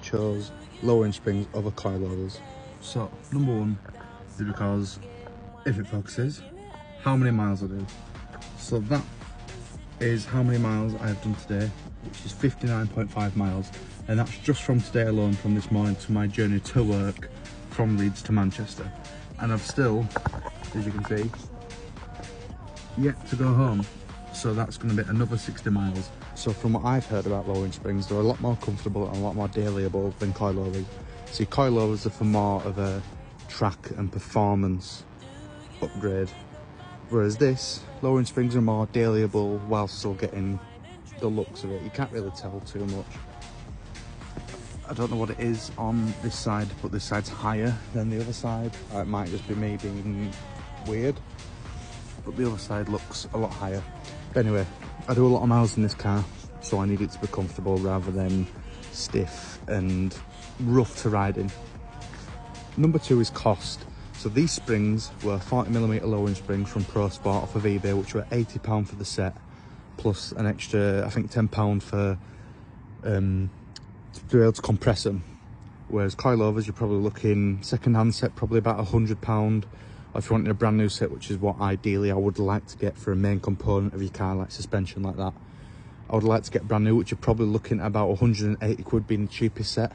chose lowering springs over coilovers? So, number one is because if it focuses, how many miles I do. So that is how many miles I have done today, which is 59.5 miles. And that's just from today alone, from this morning to my journey to work from Leeds to Manchester. And I've still, as you can see, yet to go home. So that's going to be another 60 miles. So from what I've heard about lowering springs, they're a lot more comfortable and a lot more dailyable than coilovers. See, coilovers are for more of a track and performance upgrade. Whereas this, lowering springs are more dailyable while still getting the looks of it. You can't really tell too much. I don't know what it is on this side, but this side's higher than the other side. It might just be me being weird, but the other side looks a lot higher. But anyway, I do a lot of miles in this car, so I need it to be comfortable rather than stiff and rough to ride in. Number two is cost. So these springs were 40mm lowering springs from Pro Sport off of eBay, which were £80 for the set, plus an extra, I think £10 for to be able to compress them. Whereas coilovers, you're probably looking second-hand set, probably about £100. Or if you wanted a brand new set, which is what ideally I would like to get for a main component of your car, like suspension like that, I would like to get brand new, which you're probably looking at about 180 quid being the cheapest set.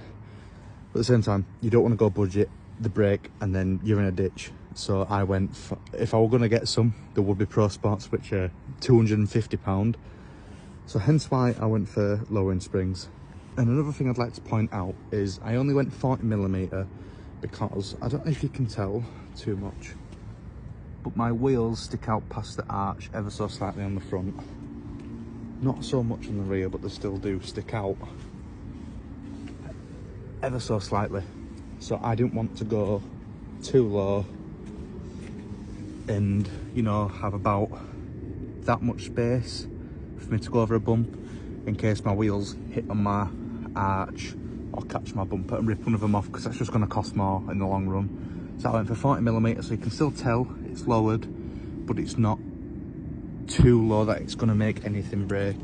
But at the same time, you don't want to go budget the brake and then you're in a ditch. So I went for, if I were going to get some, there would be Pro Sports, which are £250. So hence why I went for lowering springs. And another thing I'd like to point out is I only went 40mm because I don't know if you can tell too much, but my wheels stick out past the arch ever so slightly on the front. Not so much on the rear, but they still do stick out ever so slightly. So I didn't want to go too low and, you know, have about that much space for me to go over a bump in case my wheels hit on my arch or catch my bumper and rip one of them off, because that's just going to cost more in the long run. So I went for 40mm, so you can still tell it's lowered, but it's not too low that it's going to make anything break.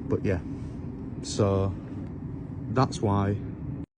But yeah, so that's why